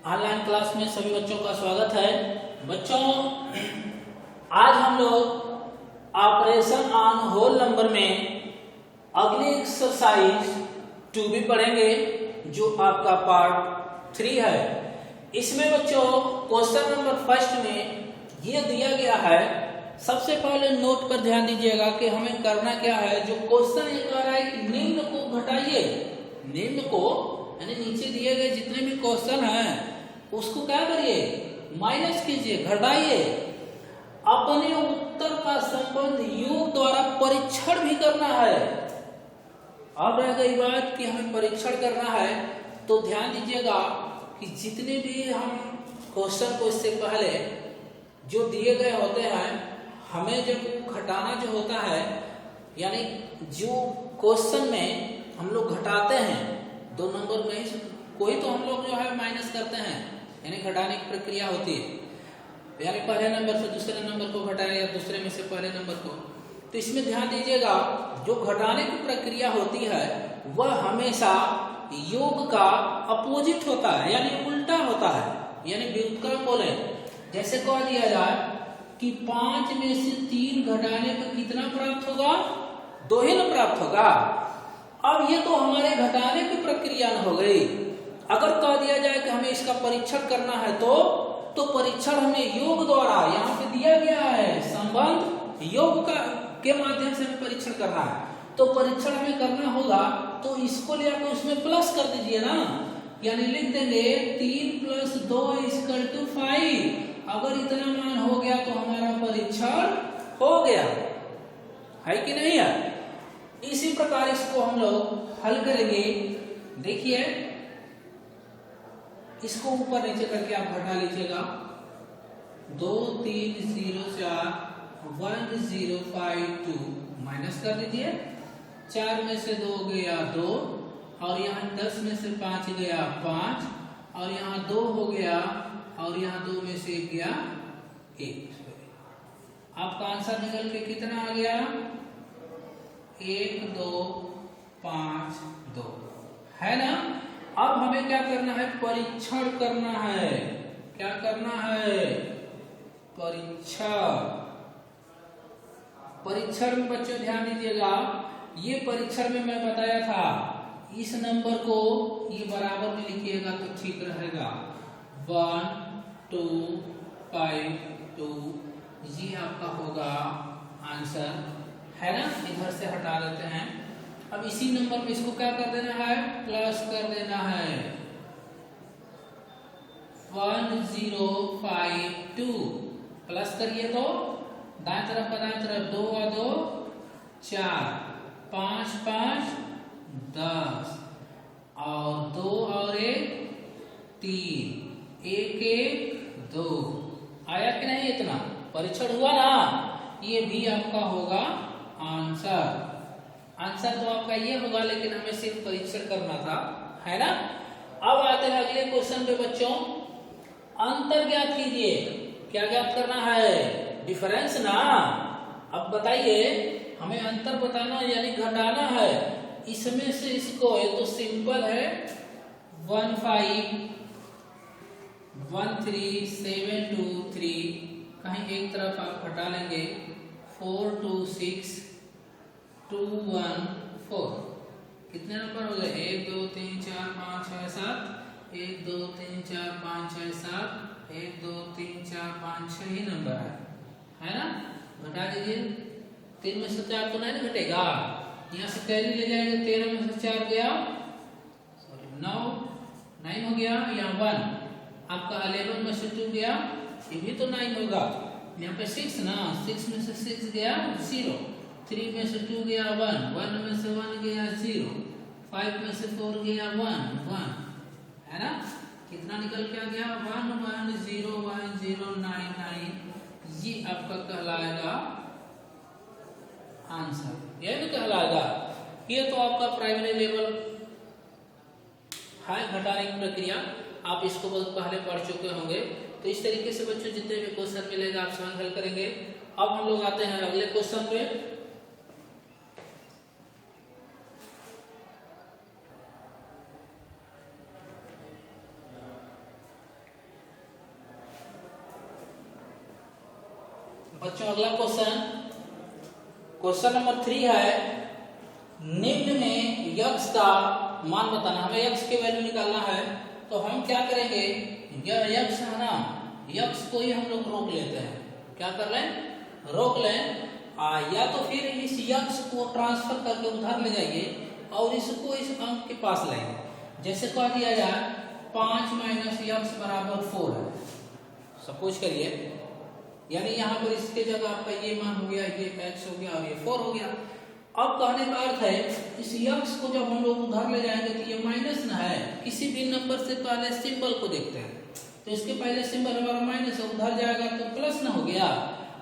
Online class में सभी बच्चों का स्वागत है। बच्चों, आज हम लोग ऑपरेशन ऑन होल नंबर में अगली एक्सरसाइज 2B पढ़ेंगे, जो आपका पार्ट 3 है। इसमें बच्चों क्वेश्चन नंबर फर्स्ट में ये दिया गया है। सबसे पहले नोट पर ध्यान दीजिएगा कि हमें करना क्या है। जो क्वेश्चन ये कह रहा है कि निम्न को घटाइए, निम्न को यानी नीचे दिए गए जितने भी क्वेश्चन हैं उसको क्या करिए, माइनस कीजिए, घटाइए। अपने उत्तर का संबंध योग द्वारा परीक्षण भी करना है। अब रह गई बात कि हमें परीक्षण करना है, तो ध्यान दीजिएगा कि जितने भी हम क्वेश्चन को इससे पहले जो दिए गए होते हैं, हमें जब घटाना जो होता है, यानी जो क्वेश्चन में हम लोग घटाते हैं 2 नंबर में ही कोई तो हम लोग जो है माइनस करते हैं, यानी घटाने की प्रक्रिया होती है। यानी पहले नंबर से दूसरे नंबर को घटाएं या दूसरे में से पहले नंबर को। तो इसमें ध्यान दीजिएगा, जो घटाने की प्रक्रिया होती है वह हमेशा योग का अपोजिट होता है, यानी उल्टा होता है, यानी व्युत्क्रम बोले। जैसे कह दिया जाए कि 5 में से 3 घटाने पर कितना प्राप्त होगा, 2 ही ना प्राप्त होगा। अब ये तो हमारे घटाने की प्रक्रिया न हो गई। अगर कह दिया जाए कि हमें इसका परीक्षण करना है, तो परीक्षण हमें योग द्वारा, यहाँ पे दिया गया है संबंध योग का के माध्यम से हमें परीक्षण करना है। तो परीक्षण हमें करना होगा, तो इसको ले आकर उसमें प्लस कर दीजिए ना, यानी लिख देंगे 3 + 2 = 5। अगर इतना मान हो गया तो हमारा परीक्षण हो गया है कि नहीं है। इसी प्रकार इसको हम लोग हल करेंगे। देखिए, इसको ऊपर नीचे करके आप घटा लीजिएगा। 2 3 0 4 1 0 5 2 माइनस कर दीजिए। 4 में से 2 गया 2, और यहाँ 10 में से 5 गया 5, और यहाँ 2 हो गया, और यहाँ 2 में से 1 गया 1। आपका आंसर निकल के कितना आ गया, 1 2 5 2 है ना। अब हमें क्या करना है, परीक्षण करना है। क्या करना है, परीक्षण। परीक्षण में बच्चों ध्यान दीजिएगा, ये परीक्षण में मैं बताया था, इस नंबर को ये बराबर में लिखिएगा तो ठीक रहेगा। 1 2 5 2 ये आपका होगा आंसर, है ना। इधर से हटा देते हैं। अब इसी नंबर पे इसको क्या कर देना है, प्लस कर देना है। 1 0 5 2 प्लस करिए तो दाएं तरफ का दाएं तरफ, 2 और 2 4, 5 5 10, और 2 और 1 3, 1 1 2 आया कि नहीं। इतना परीक्षण हुआ ना, ये भी आपका होगा आंसर। आंसर तो आपका ये होगा, लेकिन हमें सिर्फ परीक्षण करना था, है ना। अब आते हैं अगले क्वेश्चन पे बच्चों। अंतर ज्ञात कीजिए। क्या ज्ञात करना है, डिफरेंस ना। अब बताइए, हमें अंतर बताना यानी घटाना है। इसमें से इसको, ये तो सिंपल है, 1 5 1 3 7 2 3, कहीं एक तरफ आप हटा लेंगे। 4 2 6 2 1 4, कितने नंबर हो गए, 1 2 3 4 5 6 7, 1 2 3 4 5 6 7, 1 2 3 4 5 6 ही नंबर है ना। घटा दीजिए। 3 में से 4 तो नहीं घटेगा, यहाँ से कैरी ले जाएंगे। 13 में से 4 गया, सॉरी 9 हो गया, यहाँ 1 आपका 11 में से 2 गया, ये भी तो 9 होगा। यहाँ पे 6 ना, 6 में से 6 गया 0, 3 में से 2 गया 1, 1 में से 1 गया 0, 5 में से 4 गया 1, है ना। कितना निकल के आ गया, 1 1 0 1 0 9 9। ये आपका कहलाएगा आंसर, ये भी कहलाएगा। ये तो आपका प्राइमरी लेवल है, घटाने की प्रक्रिया। आप इसको बहुत पहले पढ़ चुके होंगे। तो इस तरीके से बच्चों जितने भी क्वेश्चन मिलेगा आप स्वयं हल करेंगे। अब हम लोग आते हैं अगले क्वेश्चन पे। बच्चों अगला क्वेश्चन नंबर 3 है, निम्न में यक्स का मान बताना। हमें यक्स की वैल्यू निकालना है, तो हम क्या करेंगे, यह यक्स है ना, यक्स को ही हम लोग रोक लेते हैं। क्या कर लें, रोक लें। या तो फिर इस यक्स को ट्रांसफर करके उधर ले जाइए और इसको इस अंक के पास लाएंगे। जैसे कह दिया जाए 5 माइनस यक्स बराबर 4 है, सपोज करिए, यानी यहाँ पर इसके जगह आपका ये मान हो गया, ये x हो गया और ये 4 हो गया। अब कहने का अर्थ है इस यक्स को जब हम लोग उधर ले जाएंगे तो ये माइनस ना है, किसी भी नंबर से पहले सिंबल को देखते हैं, तो इसके पहले सिंबल हमारा माइनस है, उधर जाएगा तो प्लस ना हो गया,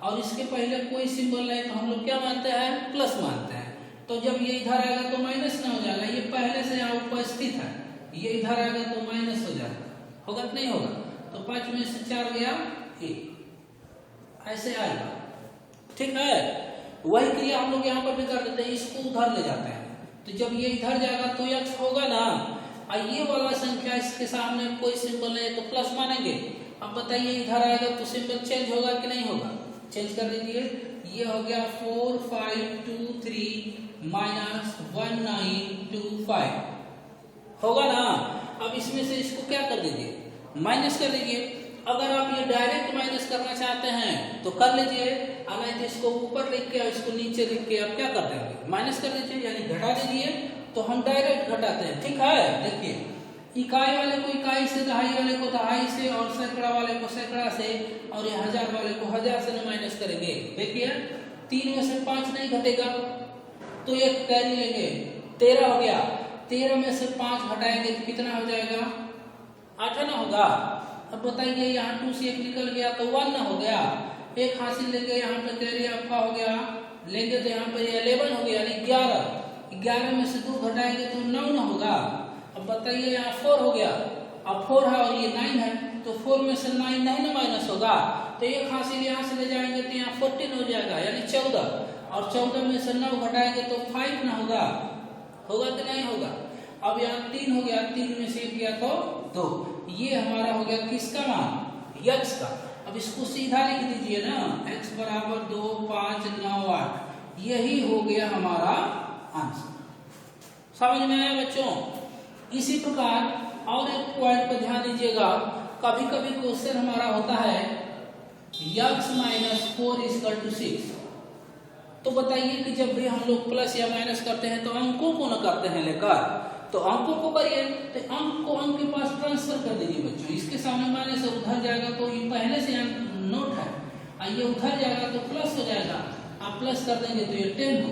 और इसके पहले कोई सिंबल नहीं तो हम लोग क्या मानते हैं, प्लस मानते हैं। तो जब ये इधर आएगा तो माइनस ना हो जाएगा, ये पहले से यहाँ उपस्थित है, ये इधर आएगा तो माइनस हो जाएगा, होगा कि नहीं होगा। तो 5 में से 4 गया 1, ऐसे आएगा, ठीक है। वही क्रिया हम लोग यहाँ पर भी कर देते हैं, इसको उधर ले जाते हैं, तो जब ये इधर जाएगा तो x होगा ना, और ये वाला संख्या इसके सामने कोई सिंबल नहीं तो प्लस मानेंगे। अब बताइए इधर आएगा तो सिंबल चेंज होगा कि नहीं होगा, चेंज कर दीजिए। ये हो गया 4 5 2 3 माइनस 1 9 2 5, होगा ना। अब इसमें से इसको क्या कर दीजिए, माइनस कर दीजिए। अगर आप ये डायरेक्ट माइनस करना चाहते हैं तो कर लीजिए, नहीं तो इसको ऊपर लिख के और इसको नीचे लिख के आप क्या कर देंगे, माइनस कर दीजिए, यानी घटा दीजिए। तो हम डायरेक्ट घटाते हैं, ठीक है। देखिए इकाई वाले को इकाई से, दहाई वाले को दहाई से, और सैकड़ा वाले को सैकड़ा से, और ये हजार वाले को हजार से न माइनस करेंगे। देखिए 3 में से 5 नहीं घटेगा तो एक कैरी लेंगे, 13 हो गया। 13 में से 5 घटाएंगे तो कितना हो जाएगा, 8 ना होगा। अब बताइए यहाँ 2 से 1 निकल गया तो 1 ना हो गया, एक हासिल लेंगे, यहाँ पे कैरी आपका हो गया, लेंगे तो यहाँ पे 11 हो गया, यानी 11 में से 2 घटाएंगे तो 9 ना होगा। अब बताइए यहाँ 4 हो गया, अब 4 है और ये 9 है, तो 4 में से 9 नहीं ना माइनस होगा, तो एक हासिल यहाँ से ले जाएंगे तो यहाँ 14 हो जाएगा, यानी 14, और 14 में से 9 घटाएंगे तो 5 ना होगा, होगा कि नहीं होगा। अब यहाँ 3 हो गया, 3 में से 1 गया तो 2, ये हमारा हो गया किसका मान, यक्स का। अब इसको सीधा लिख दीजिए ना, x बराबर 2 5 9 8, यही हो गया हमारा आंसर। समझ में आया बच्चों। इसी प्रकार और एक पॉइंट पर ध्यान दीजिएगा, कभी कभी क्वेश्चन हमारा होता है x माइनस 4 इक्वल टू 6। तो बताइए कि जब भी हम लोग प्लस या माइनस करते हैं तो अंकों को न करते हैं लेकर, तो अंकों को करिए, तो अंक को अंक के पास ट्रांसफर कर दीजिए बच्चों। इसके सामने माइनस से उधर जाएगा तो ये पहले से नोट है, ये उधर जाएगा तो प्लस हो जाएगा, आप प्लस कर देंगे तो ये 10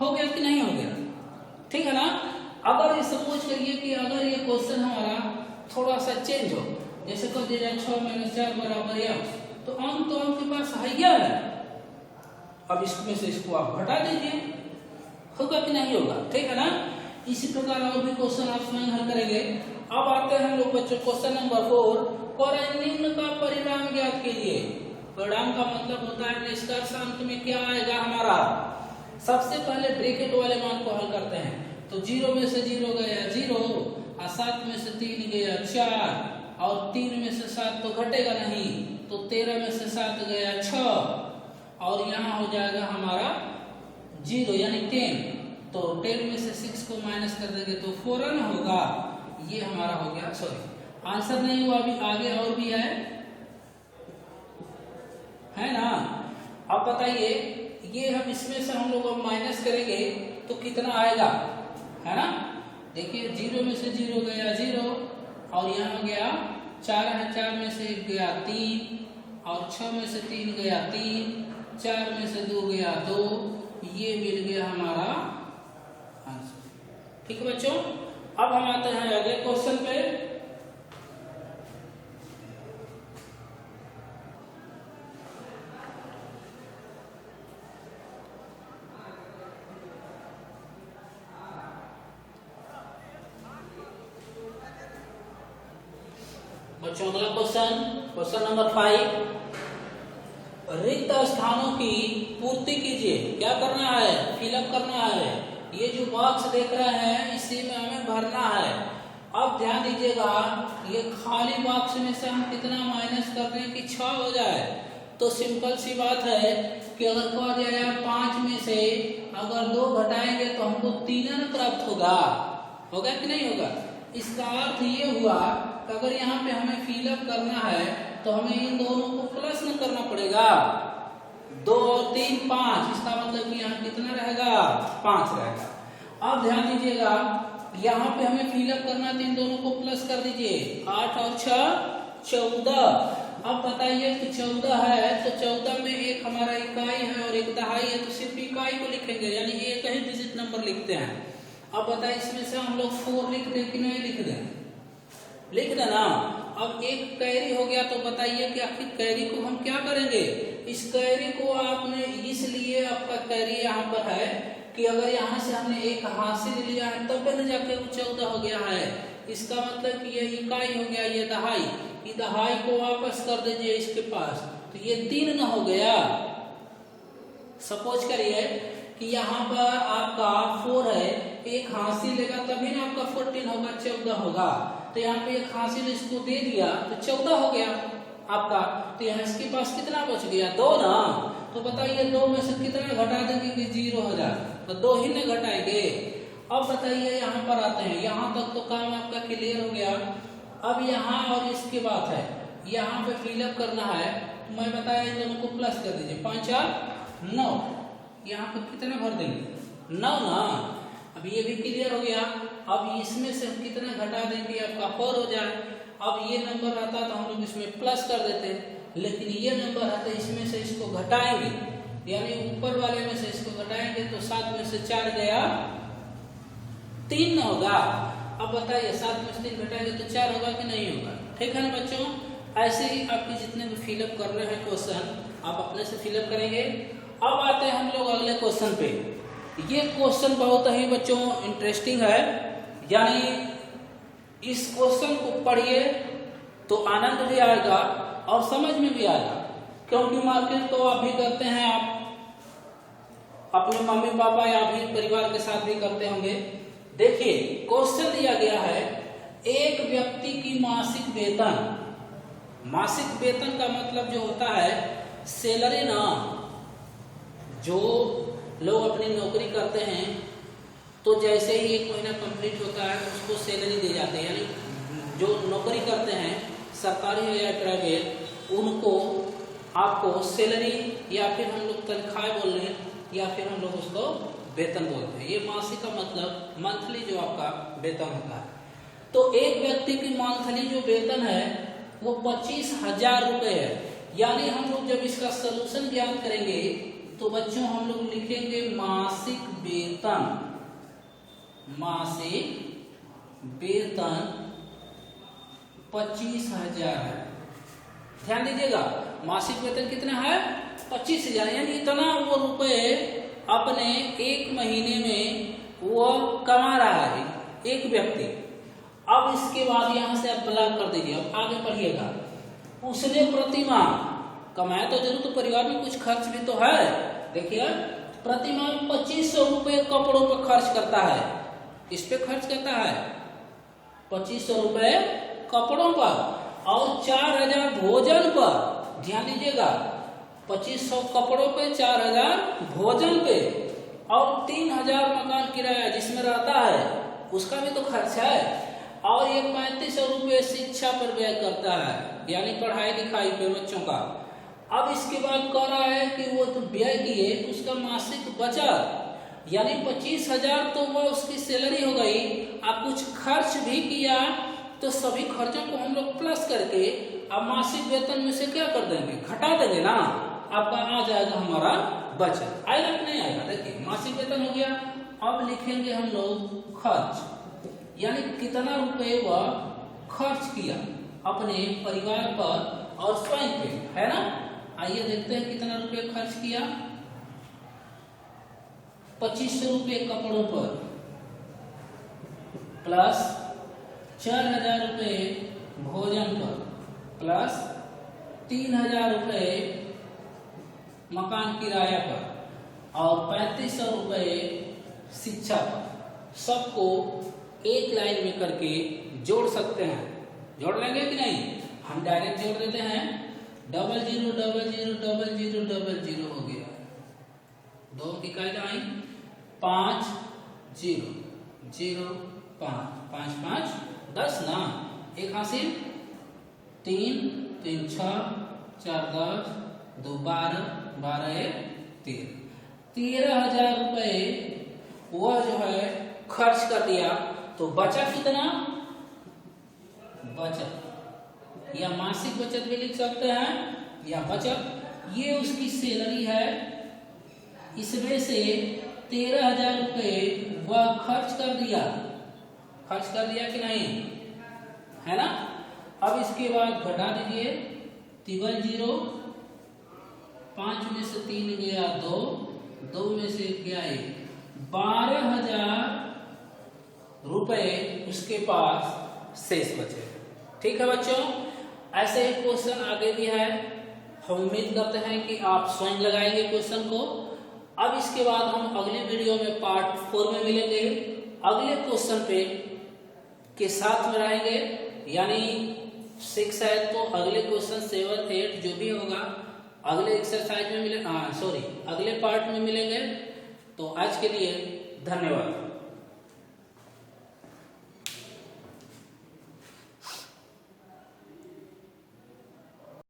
हो गया कि नहीं हो गया, ठीक है ना। अगर ये सपोज करिए कि अगर ये क्वेश्चन हमारा थोड़ा सा चेंज हो, जैसे कर दिया जाए 6 - 4 बराबर x, तो अंक के पास है, अब इसमें से इसको आप घटा दीजिए, होगा कि नहीं होगा, ठीक है ना। इसी प्रकार और भी क्वेश्चन आप स्वयं हल करेंगे। अब आते हैं हम लोग बच्चों क्वेश्चन नंबर 4, निम्न का परिणाम ज्ञात कीजिए। परिणाम का मतलब होता है निष्कर्ष, अंत में क्या आएगा हमारा। सबसे पहले ब्रैकेट वाले मान को हल करते हैं, तो 0 में से 0 गया 0, और 7 में से 3 गया 4, और 3 में से 7 तो घटेगा नहीं, तो 13 में से 7 गया 6, और यहाँ हो जाएगा हमारा 0 यानी 10, तो 10 में से 6 को माइनस कर देंगे तो 4 होगा। ये हमारा हो गया, सॉरी आंसर नहीं हुआ, अभी आगे और भी है ना। अब बताइए ये हम इसमें से हम लोग अब माइनस करेंगे तो कितना आएगा, है ना। देखिए 0 में से 0 गया 0, और यहाँ गया 4 है, 4 में से 1 गया 3, और 6 में से 3 गया 3, 4 में से 2 गया 2, ये मिल गया हमारा आंसर, ठीक है बच्चों। अब हम आते हैं अगले क्वेश्चन पे। बच्चों अगला क्वेश्चन नंबर 5, रिक्त स्थानों की पूर्ति कीजिए। क्या करना है, फिलअप करना है। ये जो बॉक्स देख रहे हैं इसी में हमें भरना है। अब ध्यान दीजिएगा, ये खाली बॉक्स में से हम कितना माइनस कर रहे हैं कि 6 हो जाए, तो सिंपल सी बात है कि अगर कह दिया जाए 5 में से अगर 2 घटाएंगे तो हमको 3 न प्राप्त होगा कि नहीं होगा। इसका अर्थ ये हुआ कि अगर यहाँ पे हमें फिलअप करना है तो हमें इन दोनों को प्लस न करना पड़ेगा। 2 और 3 5, इसका मतलब कि यहाँ कितना रहेगा 5 रहेगा। अब ध्यान दीजिएगा यहाँ पे हमें फिलअप करना तो इन दोनों को प्लस कर दीजिए। 8 और 6 14। अब बताइए कि 14 है तो 14 में एक हमारा इकाई है और एक दहाई है, तो सिर्फ इकाई को लिखेंगे यानी एक ही डिजिट नंबर लिखते हैं। अब बताइए इसमें से हम लोग 4 लिख दें कि नहीं लिख दें? लिख देना। अब एक कैरी हो गया तो बताइए कि आखिर कैरी को हम क्या करेंगे। इस कैरी को आपने इसलिए आपका कैरी यहाँ पर है कि अगर यहाँ से हमने एक हासिल लिया है तब न जाके वो 14 हो गया है। इसका मतलब कि ये इकाई हो गया, ये दहाई, ये दहाई को वापस कर दीजिए इसके पास, तो ये 3 न हो गया। सपोज करिए कि यहाँ पर आपका 4 है, एक हासिल लेगा तभी ना आपका 14 होगा, 14 होगा। तो यहाँ पे एक हासिल इसको दे दिया तो 14 हो गया आपका। तो यहाँ इसके पास कितना बच गया 2 ना। तो बताइए 2 में से कितना घटा देंगे कि 0 हो जाए, तो 2 ही न घटाएंगे। अब बताइए यहाँ पर आते हैं, यहाँ तक तो काम आपका क्लियर हो गया। अब यहाँ और इसके बात है, यहाँ पे फिलअप करना है तो मैं बताया इन दोनों को प्लस कर दीजिए। 5 और 9, यहाँ पर कितना भर देंगे 9 ना। अब ये भी क्लियर हो गया। अब इसमें से हम कितना घटा देंगे आपका 4 हो जाए। अब ये नंबर रहता तो हम लोग इसमें प्लस कर देते, लेकिन ये नंबर है तो इसमें से इसको घटाएंगे, यानी ऊपर वाले में से इसको घटाएंगे तो 7 में से 4 गया 3 न होगा। अब बताइए 7 में से 3 घटाएंगे तो 4 होगा कि नहीं होगा। ठीक है ना बच्चों। ऐसे ही आपके जितने भी फिलअप कर रहे हैं क्वेश्चन आप अपने से फिलअप करेंगे। अब आते हैं हम लोग अगले क्वेश्चन पे। ये क्वेश्चन बहुत ही बच्चों इंटरेस्टिंग है, यानी इस क्वेश्चन को पढ़िए तो आनंद भी आएगा और समझ में भी आएगा, क्योंकि मार्केट तो आप भी करते हैं, आप अपने मम्मी पापा या भी परिवार के साथ भी करते होंगे। देखिए क्वेश्चन दिया गया है, एक व्यक्ति की मासिक वेतन, मासिक वेतन का मतलब जो होता है सैलरी ना, जो लोग अपनी नौकरी करते हैं तो जैसे ही 1 महीना कंप्लीट होता है उसको सैलरी दे जाते हैं, यानी जो नौकरी करते हैं सरकारी हो या प्राइवेट, उनको आपको सैलरी या फिर हम लोग तनख्वाह बोल रहे हैं या फिर हम लोग उसको वेतन बोलते हैं। ये मासिक का मतलब मंथली जो आपका वेतन होता है। तो एक व्यक्ति की मंथली जो वेतन है वो 25,000 रुपए है। यानी हम लोग जब इसका सलूशन ज्ञात करेंगे तो बच्चों हम लोग लिखेंगे मासिक वेतन, मासिक वेतन 25,000 है। ध्यान दीजिएगा मासिक वेतन कितना है 25,000, यानी इतना वो रुपए अपने 1 महीने में वो कमा रहा है एक व्यक्ति। अब इसके बाद यहाँ से आप ब्लॉक कर दीजिए। अब आगे पढ़िएगा, उसने प्रतिमाह कमाया तो जरूर, तो परिवार में कुछ खर्च भी तो है। देखिए प्रतिमाह 2500 रुपए कपड़ों पर खर्च करता है, इस पे खर्च करता है 2500 रुपए कपड़ों पर और 4,000 भोजन पर। ध्यान दीजिएगा 2500 कपड़ों पे, 4,000 भोजन पे और 3,000 मकान किराया जिसमें रहता है उसका भी तो खर्च है, और ये 3500 रुपये शिक्षा पर व्यय करता है, यानी पढ़ाई लिखाई पे बच्चों का। अब इसके बाद कह रहा है कि वो तो व्यय किए उसका मासिक बचत, यानी 25,000 तो वो उसकी सैलरी हो गई। आप कुछ खर्च भी किया तो सभी खर्चों को हम लोग प्लस करके अब मासिक वेतन में से क्या कर देंगे, घटा देंगे ना, आपका आ जाएगा हमारा बचत। आएगा कि नहीं आएगा। देखिए मासिक वेतन हो गया। अब लिखेंगे हम लोग खर्च, यानी कितना रुपए वह खर्च किया अपने परिवार पर और स्वयं पे, है ना। आइए देखते हैं कितना रुपए खर्च किया। 2500 रुपये कपड़ों पर प्लस 4,000 रुपये भोजन पर प्लस 3,000 रुपये मकान किराया पर और 3500 रुपये शिक्षा पर। सबको एक लाइन में करके जोड़ सकते हैं। जोड़ लेंगे कि नहीं, हम डायरेक्ट जोड़ देते हैं। Double zero double zero double zero double zero हो गया। 2 की कायदा आई 5 0 0 5 5 5 10 ना, एक हासिल 3 3 6 4 10 2 12 12 1 13 13,000 रुपए वह जो है खर्च कर दिया। तो बचा कितना? बचत या मासिक बचत भी लिख सकते हैं या बचत, ये उसकी सैलरी है। इसमें से 13,000 रुपए वह खर्च कर दिया कि नहीं, है ना। अब इसके बाद घटा दीजिए, तिगल 0, 5 में से 3 गया 2, 2 में से 1 गया 1, 12,000 रुपए उसके पास शेष बचे। ठीक है बच्चों, ऐसे ही क्वेश्चन आगे भी है। हम उम्मीद करते हैं कि आप स्वयं लगाएंगे क्वेश्चन को। अब इसके बाद हम अगले वीडियो में पार्ट 4 में मिलेंगे, अगले क्वेश्चन पे के साथ में रहेंगे, यानी 6 है तो अगले क्वेश्चन 7 8 जो भी होगा अगले एक्सरसाइज में मिले, अगले पार्ट में मिलेंगे। तो आज के लिए धन्यवाद।